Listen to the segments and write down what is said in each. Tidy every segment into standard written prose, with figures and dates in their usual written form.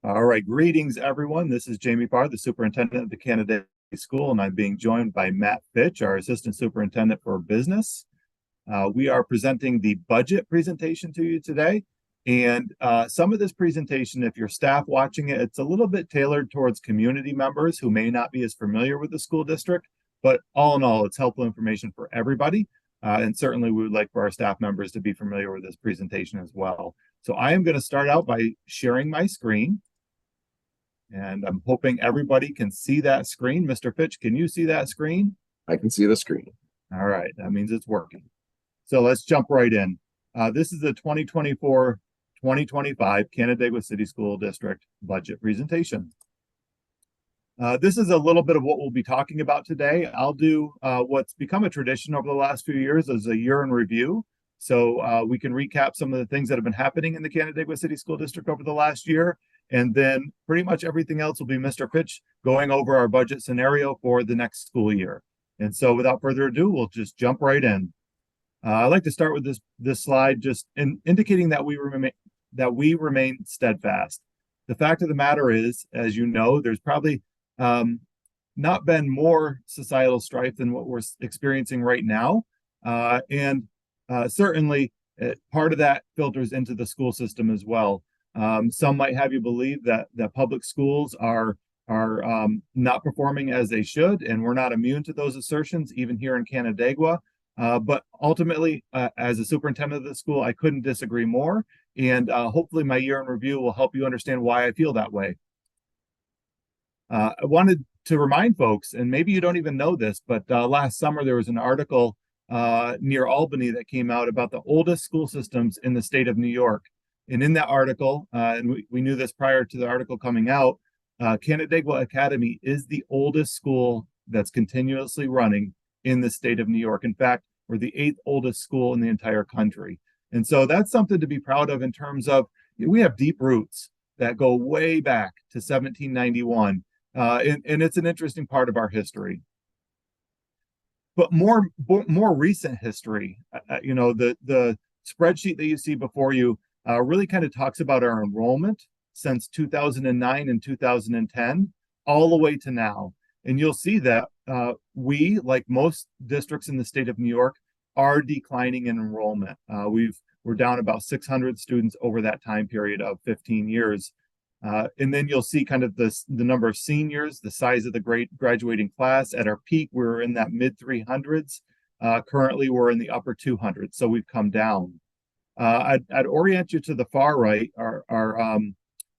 All right, greetings everyone. This is Jamie Parr, the superintendent of the Canandaigua School, and I'm being joined by Matt Fitch, our assistant superintendent for business. We are presenting the budget presentation to you today. And some of this presentation, if you're staff watching it, it's a little bit tailored towards community members who may not be as familiar with the school district, but all in all, it's helpful information for everybody. And certainly we would like for our staff members to be familiar with this presentation as well. So I am going to start out by sharing my screen. And I'm hoping everybody can see that screen. Mr. Fitch, can you see that screen? I can see the screen. All right, that means it's working. So let's jump right in. This is the 2024-2025 Canandaigua City School District budget presentation. This is a little bit of what we'll be talking about today. I'll do what's become a tradition over the last few years as a year in review. So we can recap some of the things that have been happening in the Canandaigua City School District over the last year. And then pretty much everything else will be Mr. Fitch going over our budget scenario for the next school year. And so without further ado, we'll just jump right in. I'd like to start with this slide just indicating that we remain steadfast. The fact of the matter is, as you know, there's probably not been more societal strife than what we're experiencing right now. Certainly part of that filters into the school system as well. Some might have you believe that public schools are not performing as they should, and we're not immune to those assertions, even here in Canandaigua. But ultimately, as a superintendent of the school, I couldn't disagree more. And hopefully my year in review will help you understand why I feel that way. I wanted to remind folks, and maybe you don't even know this, but last summer there was an article near Albany that came out about the oldest school systems in the state of New York. And in that article, and we knew this prior to the article coming out, Canandaigua Academy is the oldest school that's continuously running in the state of New York. In fact, we're the 8th oldest school in the entire country. And so that's something to be proud of in terms of, we have deep roots that go way back to 1791. And it's an interesting part of our history. But more recent history, the spreadsheet that you see before you really kind of talks about our enrollment since 2009 and 2010, all the way to now. And you'll see that we, like most districts in the state of New York, are declining in enrollment. We're down about 600 students over that time period of 15 years. And then you'll see kind of the number of seniors, the size of the graduating class. At our peak, we were in that mid 300s. Currently, we're in the upper 200s, so we've come down. I'd orient you to the far right, our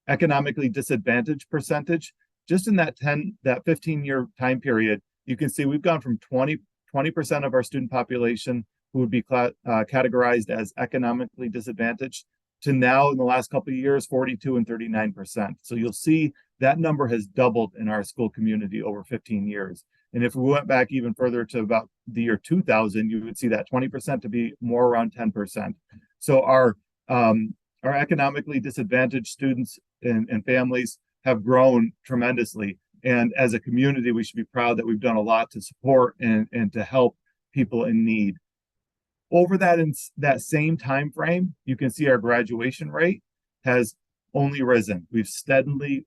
economically disadvantaged percentage. Just in that 15-year time period, you can see we've gone from 20% of our student population who would be categorized as economically disadvantaged to now, in the last couple of years, 42 and 39%. So you'll see that number has doubled in our school community over 15 years. And if we went back even further to about the year 2000, you would see that 20% to be more around 10%. So our economically disadvantaged students and families have grown tremendously. And as a community, we should be proud that we've done a lot to support and to help people in need. Over that same time frame, you can see our graduation rate has only risen. We've steadily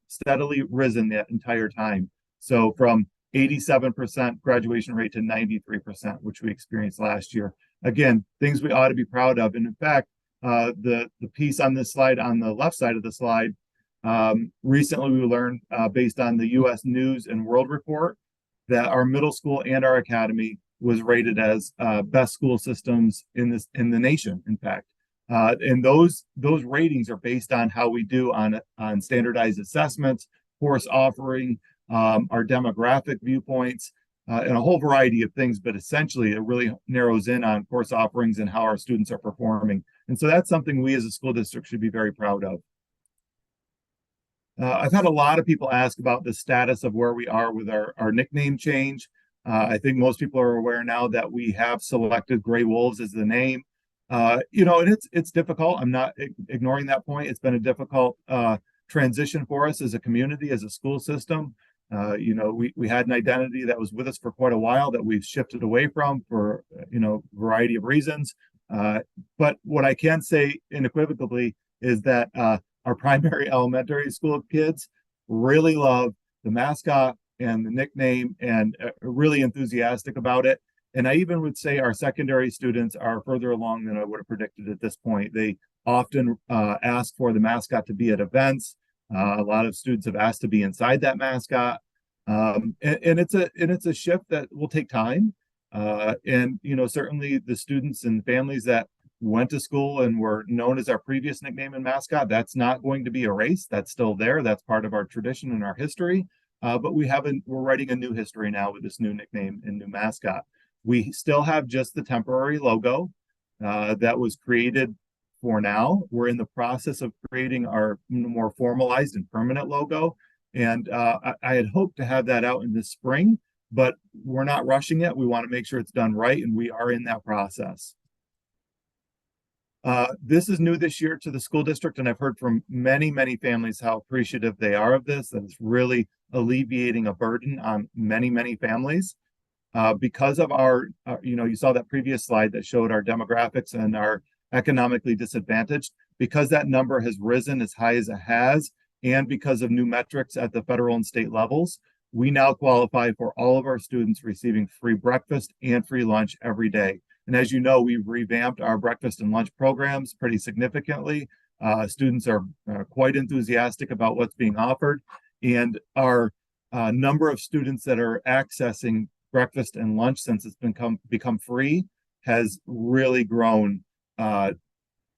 risen that entire time. So from 87% graduation rate to 93%, which we experienced last year. Again, things we ought to be proud of. And in fact, the piece on this slide, on the left side of the slide, recently we learned, based on the U.S. News and World Report, that our middle school and our academy was rated as best school systems in the nation, in fact. And those ratings are based on how we do on standardized assessments, course offering, our demographic viewpoints, and a whole variety of things. But essentially, it really narrows in on course offerings and how our students are performing. And so that's something we as a school district should be very proud of. I've had a lot of people ask about the status of where we are with our nickname change. I think most people are aware now that we have selected Gray Wolves as the name. And it's difficult. I'm not ignoring that point. It's been a difficult transition for us as a community, as a school system. We had an identity that was with us for quite a while that we've shifted away from for, a variety of reasons. But what I can say unequivocally is that our primary elementary school kids really love the mascot and the nickname and are really enthusiastic about it. And I even would say our secondary students are further along than I would have predicted at this point. They often ask for the mascot to be at events. A lot of students have asked to be inside that mascot. And it's a shift that will take time. And certainly the students and families that went to school and were known as our previous nickname and mascot, that's not going to be erased. That's still there. That's part of our tradition and our history. But we're writing a new history now with this new nickname and new mascot. We still have just the temporary logo that was created for now. We're in the process of creating our more formalized and permanent logo. And I had hoped to have that out in the spring, but we're not rushing it. We want to make sure it's done right, and we are in that process. This is new this year to the school district, and I've heard from many, many families how appreciative they are of this, that it's really alleviating a burden on many, many families. Because of our, you saw that previous slide that showed our demographics and our economically disadvantaged, because that number has risen as high as it has, and because of new metrics at the federal and state levels, we now qualify for all of our students receiving free breakfast and free lunch every day. And as you know, we've revamped our breakfast and lunch programs pretty significantly. Students are quite enthusiastic about what's being offered, and our number of students that are accessing breakfast and lunch since it's become free has really grown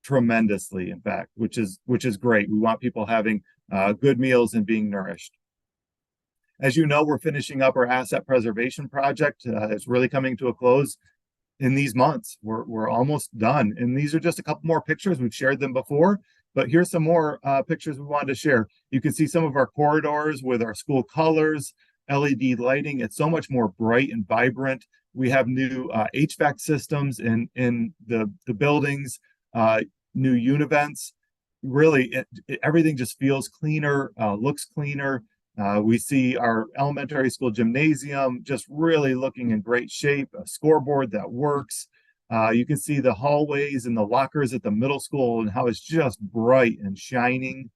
tremendously, in fact, which is great. We want people having good meals and being nourished. As you know, we're finishing up our asset preservation project. It's really coming to a close in these months. We're almost done. And these are just a couple more pictures. We've shared them before, but here's some more pictures we wanted to share. You can see some of our corridors with our school colors, LED lighting. It's so much more bright and vibrant. We have new HVAC systems in the buildings, new univents. Really, everything just feels cleaner, looks cleaner. We see our elementary school gymnasium just really looking in great shape, a scoreboard that works. You can see the hallways and the lockers at the middle school and how it's just bright and shining.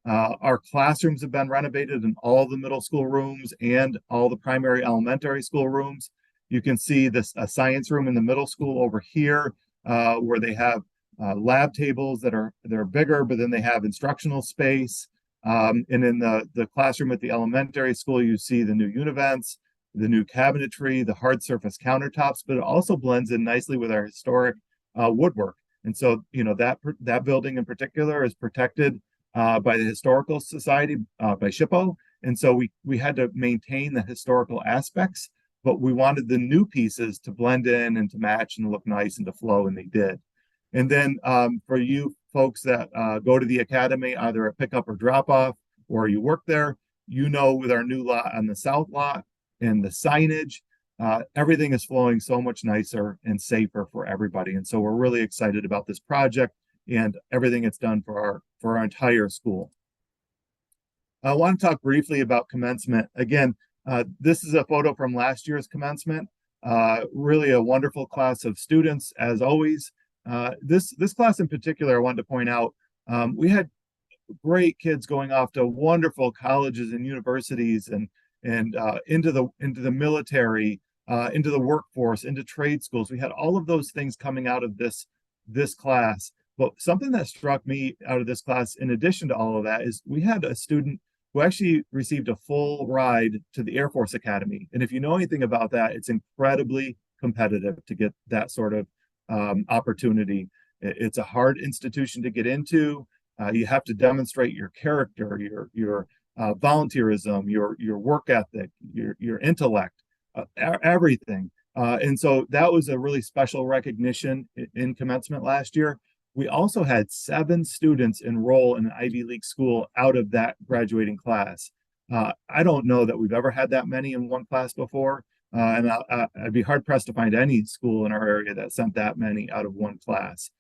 Our classrooms have been renovated in all the middle school rooms and all the primary elementary school rooms. You can see a science room in the middle school over here where they have lab tables they're bigger, but then they have instructional space. And in the classroom at the elementary school, you see the new univents, the new cabinetry, the hard surface countertops, but it also blends in nicely with our historic woodwork. And so, that building in particular is protected by the Historical Society, by SHPO. And so we had to maintain the historical aspects, but we wanted the new pieces to blend in and to match and look nice and to flow, and they did. And then for you folks that go to the academy, either a pickup or drop off, or you work there, with our new lot on the south lot and the signage, everything is flowing so much nicer and safer for everybody. And so we're really excited about this project and everything it's done for our entire school. I want to talk briefly about commencement. Again, this is a photo from last year's commencement. Really a wonderful class of students, as always. This class in particular, I wanted to point out, we had great kids going off to wonderful colleges and universities and into the military, into the workforce, into trade schools. We had all of those things coming out of this class. But something that struck me out of this class, in addition to all of that, is we had a student who actually received a full ride to the Air Force Academy. And if you know anything about that, it's incredibly competitive to get that sort of opportunity. It's a hard institution to get into. You have to demonstrate your character, your volunteerism, your work ethic, your intellect, everything. And so that was a really special recognition in commencement last year. We also had 7 students enroll in an Ivy League school out of that graduating class. I don't know that we've ever had that many in one class before. And I'd be hard pressed to find any school in our area that sent that many out of one class.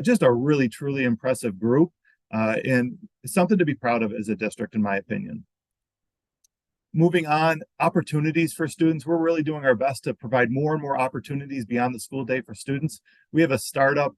Just a really, truly impressive group, and something to be proud of as a district, in my opinion. Moving on, opportunities for students. We're really doing our best to provide more and more opportunities beyond the school day for students. We have a startup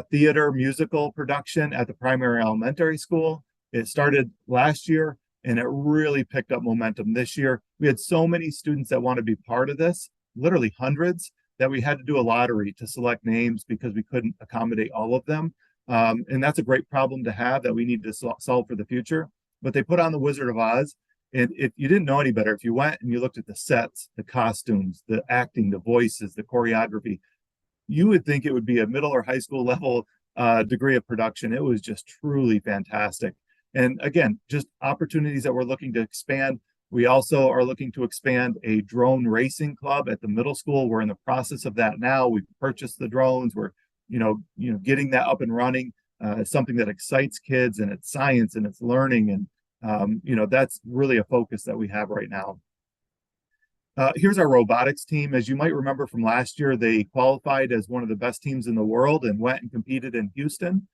theater musical production at the primary elementary school. It started last year and it really picked up momentum this year. We had so many students that want to be part of this, literally hundreds, that we had to do a lottery to select names because we couldn't accommodate all of them. And that's a great problem to have that we need to solve for the future. But they put on the Wizard of Oz. And if you didn't know any better, if you went and you looked at the sets, the costumes, the acting, the voices, the choreography, you would think it would be a middle or high school level degree of production. It was just truly fantastic. And again, just opportunities that we're looking to expand. We also are looking to expand a drone racing club at the middle school. We're in the process of that now. We've purchased the drones. We're, getting that up and running. Something that excites kids, and it's science and it's learning. And, that's really a focus that we have right now. Here's our robotics team. As you might remember from last year, they qualified as one of the best teams in the world and went and competed in Houston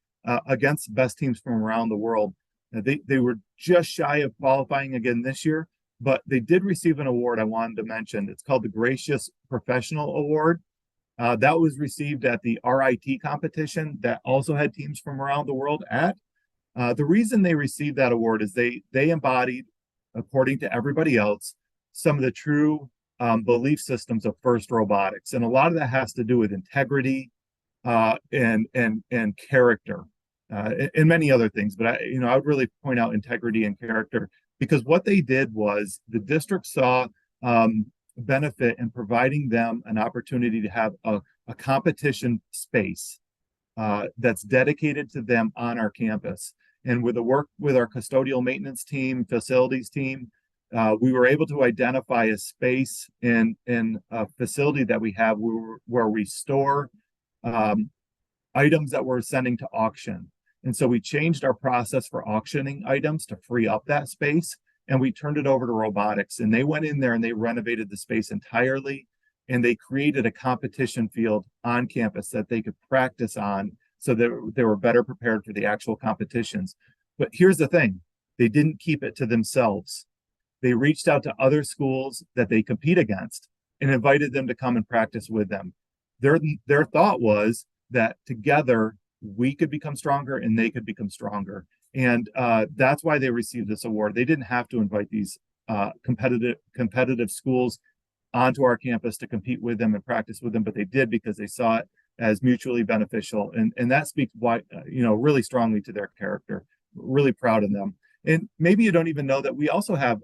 against best teams from around the world. They were just shy of qualifying again this year, but they did receive an award I wanted to mention. It's called the Gracious Professional Award. That was received at the RIT competition that also had teams from around the world at. The reason they received that award is they embodied, according to everybody else, some of the true belief systems of FIRST Robotics. And a lot of that has to do with integrity and character and many other things. But I would really point out integrity and character, because what they did was the district saw benefit in providing them an opportunity to have a competition space that's dedicated to them on our campus. And with the work with our custodial maintenance team, facilities team, we were able to identify a space in a facility that we have where we store items that we're sending to auction. And so we changed our process for auctioning items to free up that space, and we turned it over to robotics. And they went in there and they renovated the space entirely, and they created a competition field on campus that they could practice on so that they were better prepared for the actual competitions. But here's the thing, they didn't keep it to themselves. They reached out to other schools that they compete against and invited them to come and practice with them. Their thought was that together we could become stronger and they could become stronger. And that's why they received this award. They didn't have to invite these competitive schools onto our campus to compete with them and practice with them, but they did because they saw it as mutually beneficial. And that speaks really strongly to their character. Really proud of them. And maybe you don't even know that we also have,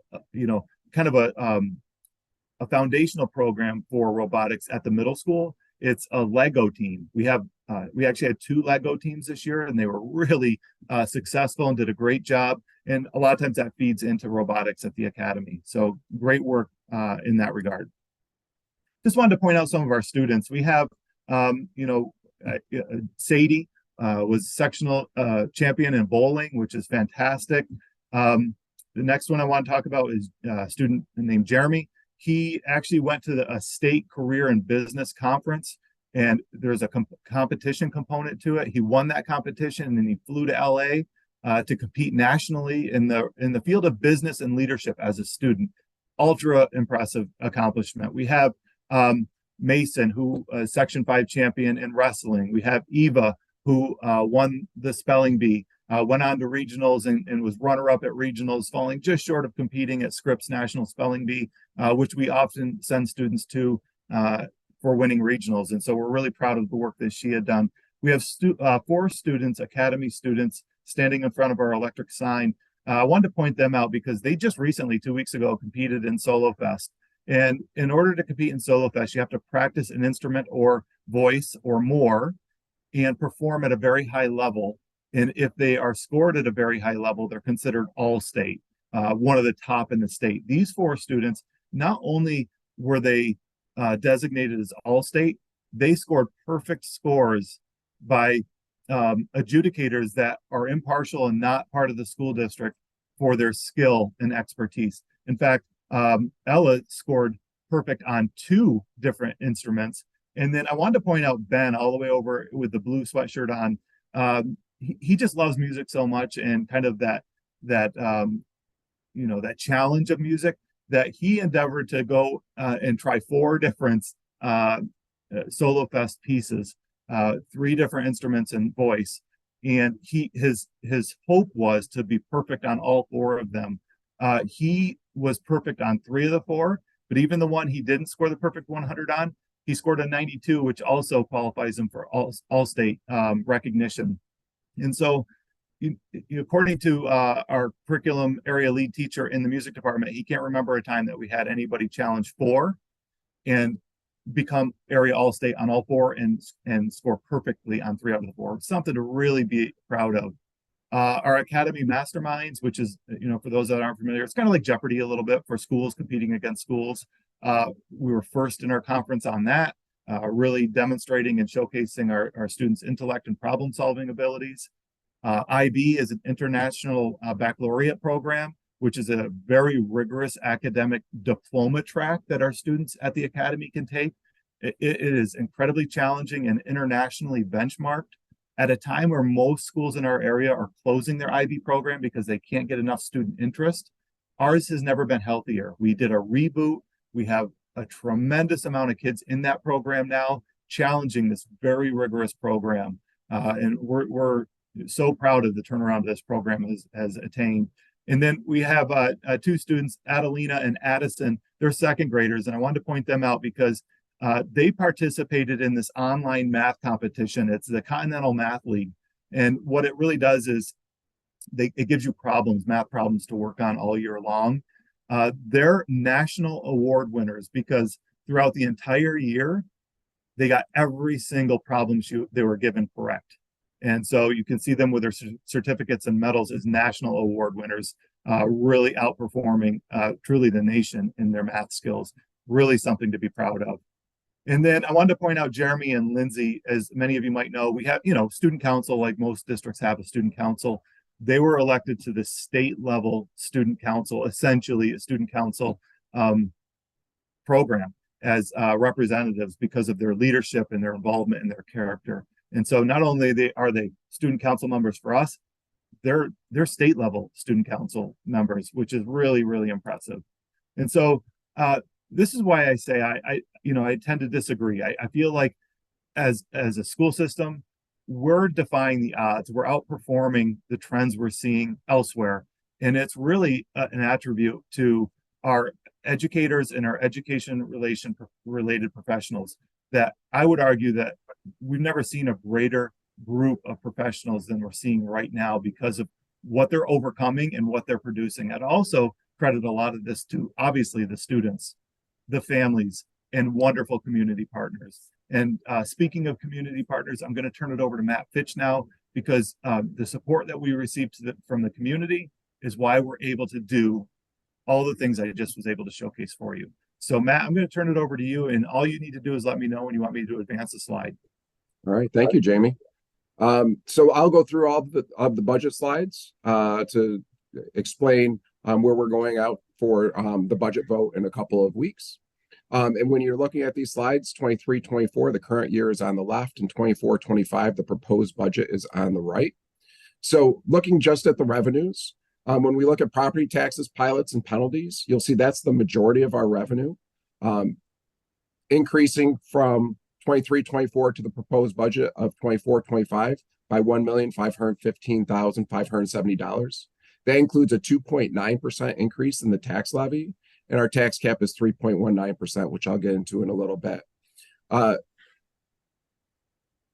kind of a foundational program for robotics at the middle school. It's a Lego team. We actually had 2 Lego teams this year, and they were really successful and did a great job. And a lot of times that feeds into robotics at the academy. So great work in that regard. Just wanted to point out some of our students. We have, Sadie was sectional champion in bowling, which is fantastic. The next one I want to talk about is a student named Jeremy. He actually went to a state career and business conference, and there's a competition component to it. He won that competition, and then he flew to LA to compete nationally in the field of business and leadership as a student. Ultra impressive accomplishment. We have Mason, who is Section 5 champion in wrestling. We have Eva, who won the spelling bee, went on to regionals and was runner-up at regionals, falling just short of competing at Scripps National Spelling Bee, which we often send students to for winning regionals. And so we're really proud of the work that she had done. We have 4 students, academy students, standing in front of our electric sign. I wanted to point them out because they just recently, 2 weeks ago, competed in Solo Fest. And in order to compete in Solo Fest, you have to practice an instrument or voice or more and perform at a very high level. And if they are scored at a very high level, they're considered all-state, one of the top in the state. These 4 students, not only were they designated as all-state, they scored perfect scores by adjudicators that are impartial and not part of the school district for their skill and expertise. In fact, Ella scored perfect on 2 different instruments. And then I wanted to point out Ben, all the way over with the blue sweatshirt on. He just loves music so much, and kind of that challenge of music, that he endeavored to go and try 4 different Solo Fest pieces, 3 different instruments and voice. and his hope was to be perfect on all four of them. He was perfect on three of the four, but even the one he didn't score the perfect 100 on, he scored a 92, which also qualifies him for all state recognition. And so, according to our curriculum area lead teacher in the music department, he can't remember a time that we had anybody challenge four and become area all-state on all four and score perfectly on three out of the four. Something to really be proud of. Our Academy Masterminds, which is, for those that aren't familiar, it's kind of like Jeopardy a little bit for schools competing against schools. We were first in our conference on that, really demonstrating and showcasing our students' intellect and problem-solving abilities. IB is an international baccalaureate program, which is a very rigorous academic diploma track that our students at the Academy can take. It is incredibly challenging and internationally benchmarked at a time where most schools in our area are closing their IB program because they can't get enough student interest. Ours has never been healthier. We did a reboot. We have a tremendous amount of kids in that program now, challenging this very rigorous program. And we're so proud of the turnaround this program has attained. And then we have two students, Adelina and Addison. They're second graders, and I wanted to point them out because they participated in this online math competition. It's the Continental Math League. And what it really does is it gives you math problems to work on all year long. They're national award winners because throughout the entire year, they got every single problem they were given correct. And so you can see them with their certificates and medals as national award winners, really outperforming truly the nation in their math skills. Really something to be proud of. And then I wanted to point out Jeremy and Lindsay, as many of you might know, we have, student council, like most districts have a student council. They were elected to the state level student council, essentially a student council program as representatives because of their leadership and their involvement and their character. And so not only are they student council members for us, they're state level student council members, which is really, really impressive. And so this is why I say I tend to disagree. I feel like as a school system, we're defying the odds. We're outperforming the trends we're seeing elsewhere. And it's really an attribute to our educators and our education related professionals that I would argue that we've never seen a greater group of professionals than we're seeing right now because of what they're overcoming and what they're producing. I'd also credit a lot of this to obviously the students, the families, and wonderful community partners. And speaking of community partners, I'm going to turn it over to Matt Fitch now because the support that we received from the community is why we're able to do all the things I just was able to showcase for you. So Matt, I'm going to turn it over to you, and all you need to do is let me know when you want me to advance the slide. All right, thank you, Jamie. So I'll go through all of the budget slides to explain where we're going out for the budget vote in a couple of weeks. And when you're looking at these slides, 23-24, the current year is on the left, and 24-25, the proposed budget is on the right. So looking just at the revenues, when we look at property taxes, pilots, and penalties, you'll see that's the majority of our revenue, increasing from 23-24 to the proposed budget of 24-25 by $1,515,570. That includes a 2.9% increase in the tax levy, and our tax cap is 3.19%, which I'll get into in a little bit.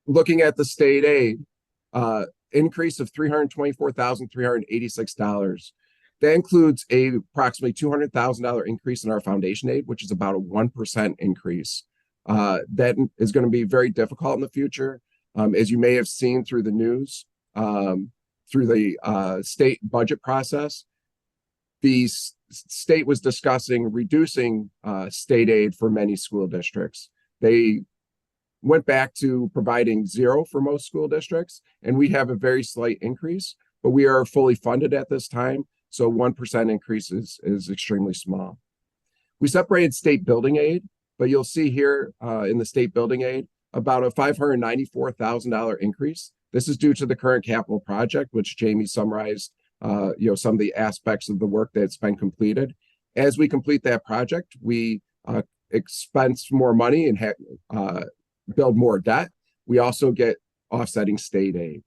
Looking at the state aid, increase of $324,386. That includes a approximately $200,000 increase in our foundation aid, which is about a 1% increase. That is going to be very difficult in the future. As you may have seen through the news, through the state budget process, the state was discussing reducing state aid for many school districts. They went back to providing zero for most school districts, and we have a very slight increase, but we are fully funded at this time, so 1% increase is extremely small. We separated state building aid, but you'll see here in the state building aid about a $594,000 increase. This is due to the current capital project, which Jamie summarized some of the aspects of the work that's been completed. As we complete that project, we expense more money and build more debt. We also get offsetting state aid.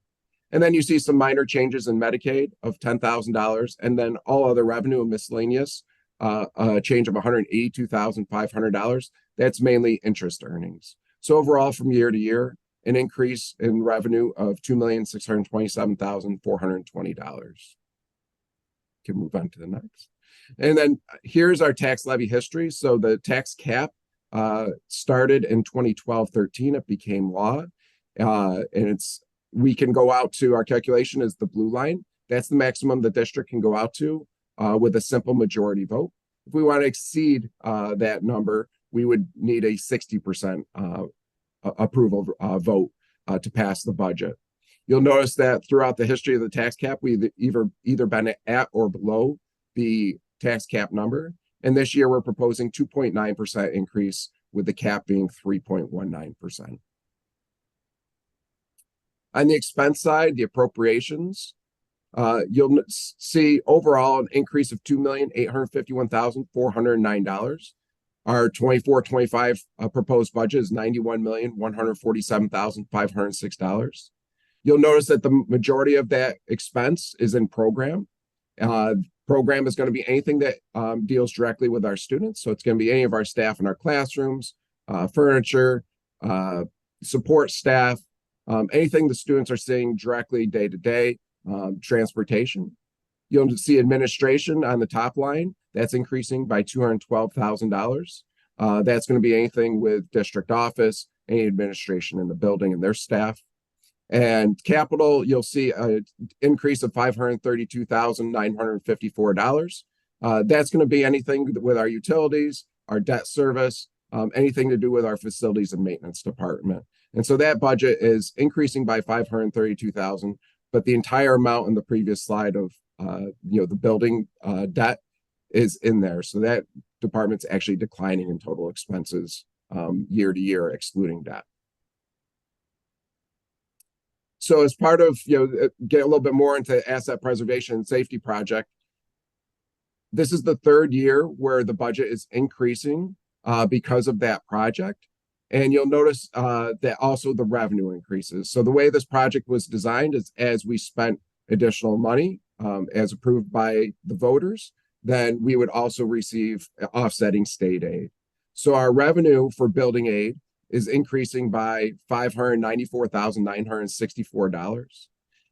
And then you see some minor changes in Medicaid of $10,000, and then all other revenue and miscellaneous, a change of $182,500. That's mainly interest earnings. So overall, from year to year, an increase in revenue of $2,627,420. Can move on to the next. And then here's our tax levy history. So the tax cap started in 2012-13. It became law. And we can go out to, our calculation is the blue line. That's the maximum the district can go out to with a simple majority vote. If we want to exceed that number, we would need a 60% approval vote to pass the budget. You'll notice that throughout the history of the tax cap, we've either been at or below the tax cap number. And this year we're proposing 2.9% increase, with the cap being 3.19%. On the expense side, the appropriations, you'll see overall an increase of $2,851,409. Our 24-25 proposed budget is $91,147,506. You'll notice that the majority of that expense is in program. Program is going to be anything that deals directly with our students. So it's going to be any of our staff in our classrooms, furniture, support staff, anything the students are seeing directly day to day, transportation. You'll see administration on the top line. That's increasing by $212,000. That's going to be anything with district office, any administration in the building and their staff. And capital, you'll see an increase of $532,954. That's going to be anything with our utilities, our debt service, anything to do with our facilities and maintenance department. And so that budget is increasing by $532,000, but the entire amount in the previous slide of the building debt is in there. So that department's actually declining in total expenses year to year, excluding debt. So as part of, get a little bit more into asset preservation and safety project, this is the third year where the budget is increasing because of that project. And you'll notice that also the revenue increases. So the way this project was designed is, as we spent additional money as approved by the voters, then we would also receive offsetting state aid. So our revenue for building aid is increasing by $594,964.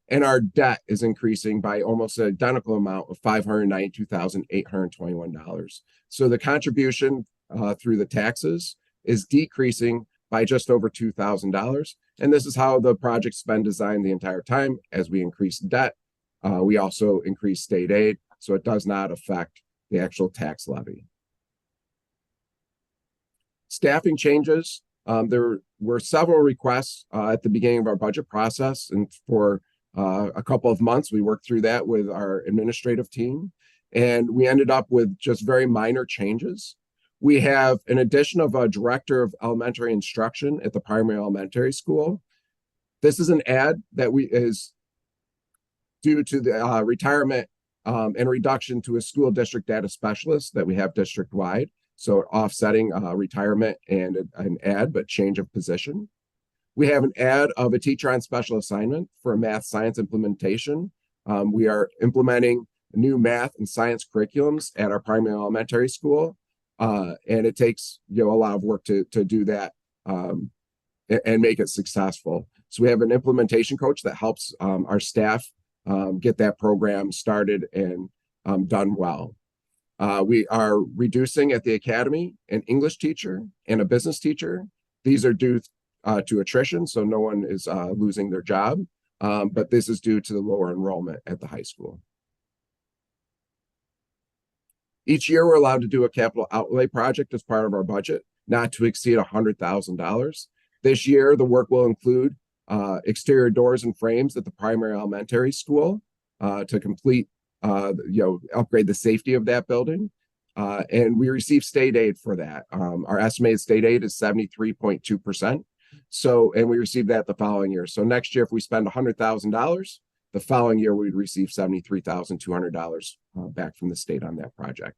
And our debt is increasing by almost an identical amount of $592,821. So the contribution through the taxes is decreasing by just over $2,000. And this is how the project's been designed the entire time. As we increase debt, we also increase state aid, so it does not affect the actual tax levy. Staffing changes. There were several requests at the beginning of our budget process, and for a couple of months, we worked through that with our administrative team, and we ended up with just very minor changes. We have an addition of a director of elementary instruction at the primary elementary school. This is an ad that is due to the retirement and reduction to a school district data specialist that we have district-wide. So offsetting retirement and an ad, but change of position. We have an ad of a teacher on special assignment for a math science implementation. We are implementing new math and science curriculums at our primary elementary school. And it takes a lot of work to do that and make it successful. So we have an implementation coach that helps our staff get that program started and done well. We are reducing at the academy an English teacher and a business teacher. These are due to attrition, so no one is losing their job, but this is due to the lower enrollment at the high school. Each year, we're allowed to do a capital outlay project as part of our budget, not to exceed $100,000. This year, the work will include exterior doors and frames at the primary elementary school to complete upgrade the safety of that building. And we receive state aid for that. Our estimated state aid is 73.2%. And we receive that the following year. So next year, if we spend $100,000, the following year, we'd receive $73,200 back from the state on that project.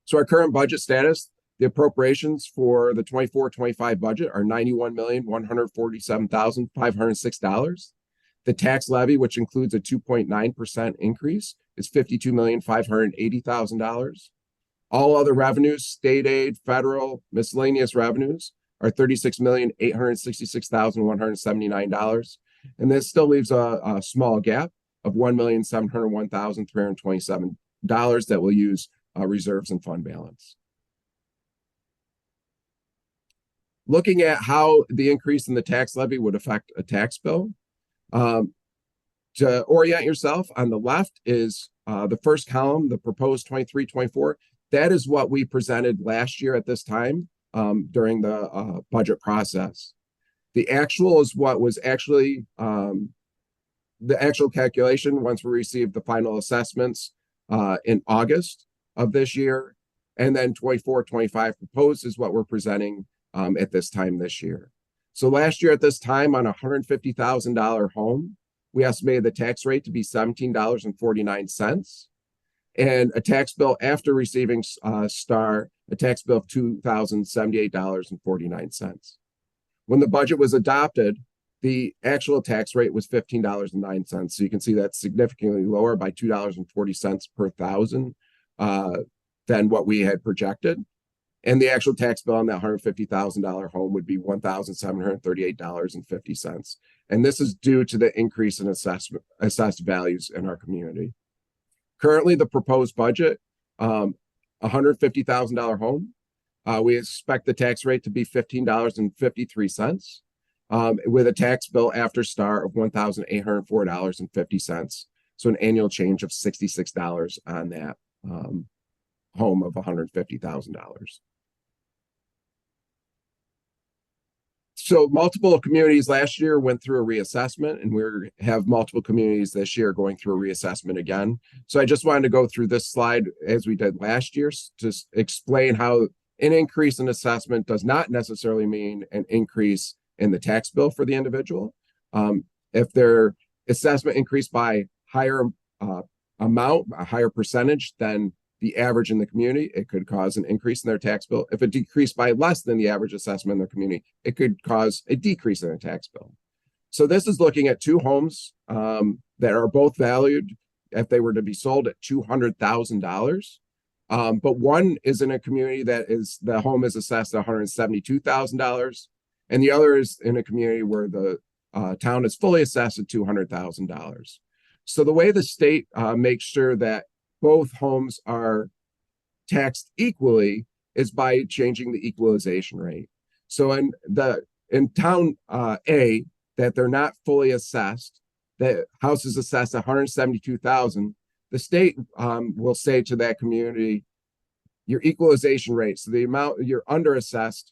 So our current budget status, The appropriations for the 24-25 budget are $91,147,506. The tax levy, which includes a 2.9% increase, is $52,580,000. All other revenues, state aid, federal, miscellaneous revenues, are $36,866,179. And this still leaves a small gap of $1,701,327 that will use reserves and fund balance. Looking at how the increase in the tax levy would affect a tax bill, to orient yourself, on the left is the first column, the proposed 23-24. That is what we presented last year at this time during the budget process. The actual is what was actually the actual calculation once we received the final assessments in August of this year. And then 24-25 proposed is what we're presenting at this time this year. So last year at this time, on a $150,000 home, we estimated the tax rate to be $17.49, and a tax bill after receiving STAR, a tax bill of $2,078.49. When the budget was adopted, the actual tax rate was $15.09. So you can see that's significantly lower by $2.40 per thousand than what we had projected. And the actual tax bill on that $150,000 home would be $1,738.50. And this is due to the increase in assessed values in our community. Currently, the proposed budget, $150,000 home, we expect the tax rate to be $15.53, with a tax bill after STAR of $1,804.50. So an annual change of $66 on that home of $150,000. So multiple communities last year went through a reassessment, and we have multiple communities this year going through a reassessment again. So I just wanted to go through this slide as we did last year to explain how an increase in assessment does not necessarily mean an increase in the tax bill for the individual. If their assessment increased by higher amount, a higher percentage than the average in the community, it could cause an increase in their tax bill. If it decreased by less than the average assessment in their community, it could cause a decrease in their tax bill. So this is looking at two homes that are both valued, if they were to be sold, at $200,000. But one is in a community that the home is assessed at $172,000, and the other is in a community where the town is fully assessed at $200,000. So the way the state makes sure that both homes are taxed equally is by changing the equalization rate. So in town A, that they're not fully assessed, the house is assessed at $172,000. The state will say to that community, your equalization rate, so the amount you're under assessed,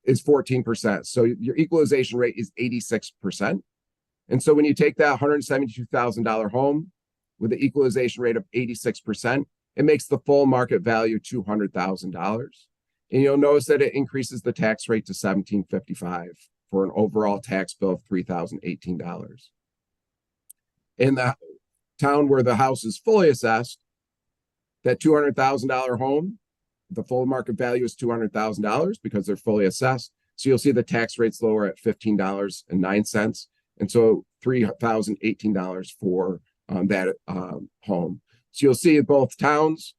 is 14%. So your equalization rate is 86%. And so when you take that $172,000 home with the equalization rate of 86%, it makes the full market value $200,000. And you'll notice that it increases the tax rate to $1,755 for an overall tax bill of $3,018. In the town where the house is fully assessed, that $200,000 home, the full market value is $200,000 because they're fully assessed. So you'll see the tax rate's lower at $15.09. And so $3,018 for that home. So you'll see both towns,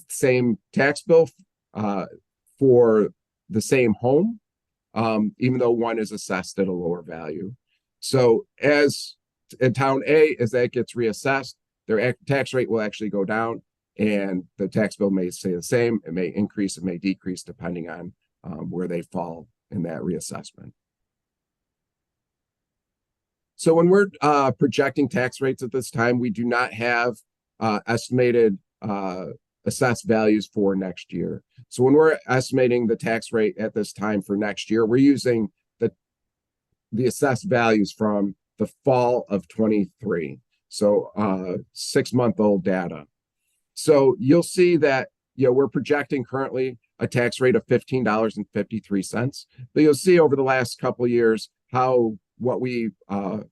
same tax bill for the same home, even though one is assessed at a lower value. So as in town A, as that gets reassessed, their tax rate will actually go down, and the tax bill may stay the same. It may increase, it may decrease, depending on where they fall in that reassessment. So when we're projecting tax rates at this time, we do not have estimated assessed values for next year. So when we're estimating the tax rate at this time for next year, we're using the assessed values from the fall of 23. So 6-month-old data. So you'll see that we're projecting currently a tax rate of $15.53. But you'll see over the last couple of years how what we are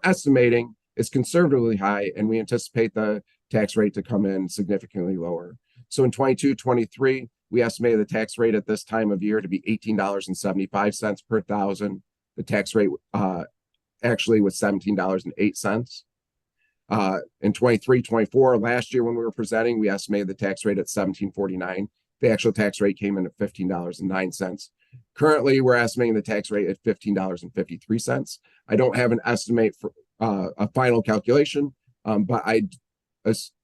estimating is conservatively high, and we anticipate the tax rate to come in significantly lower. So in 22-23, We estimated the tax rate at this time of year to be $18.75 per thousand. The tax rate actually was $17.08. In 23-24, last year when we were presenting, we estimated the tax rate at $17.49. The actual tax rate came in at $15.09. Currently, we're estimating the tax rate at $15.53. I don't have an estimate for a final calculation, but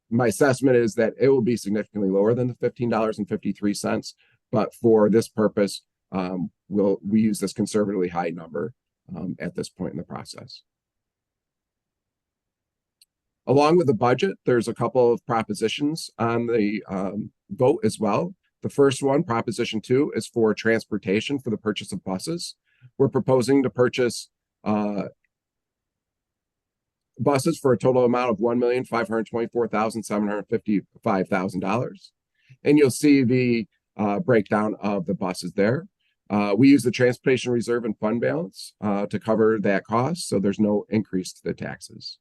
my assessment is that it will be significantly lower than the $15.53. But for this purpose, we use this conservatively high number at this point in the process. Along with the budget, there's a couple of propositions on the vote as well. The first one, Proposition 2, is for transportation for the purchase of buses. We're proposing to purchase buses for a total amount of $1,524,755,000. And you'll see the breakdown of the buses there. We use the transportation reserve and fund balance to cover that cost, so there's no increase to the taxes.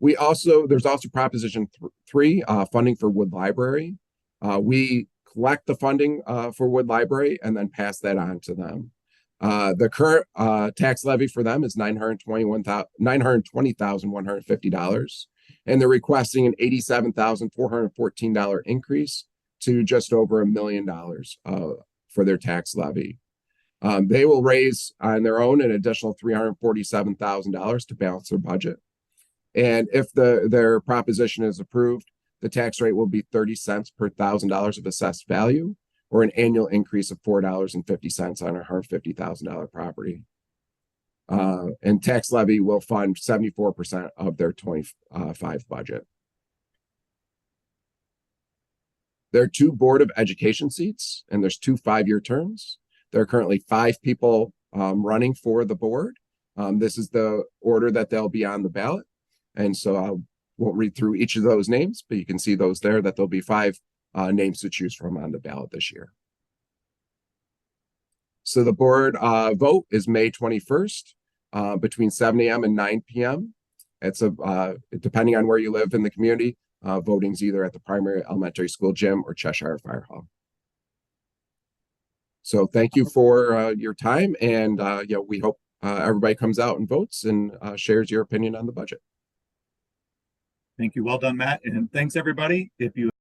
There's also Proposition 3, funding for Wood Library. We collect the funding for Wood Library and then pass that on to them. The current tax levy for them is $920,150, and they're requesting an $87,414 increase to just over $1 million for their tax levy. They will raise on their own an additional $347,000 to balance their budget. And if their proposition is approved, the tax rate will be 30 cents per $1,000 of assessed value, or an annual increase of $4.50 on a $150,000 property. And tax levy will fund 74% of their 25 budget. There are 2 Board of Education seats, and there's 2 5-year terms. There are currently 5 people running for the board. This is the order that they'll be on the ballot. And so I won't read through each of those names, but you can see those there, that there'll be 5 names to choose from on the ballot this year. So the board vote is May 21st between 7 a.m. and 9 p.m. It's depending on where you live in the community, voting's either at the primary elementary school gym or Cheshire Fire Hall. So thank you for your time, and we hope everybody comes out and votes and shares your opinion on the budget. Thank you. Well done, Matt. And thanks, everybody. If you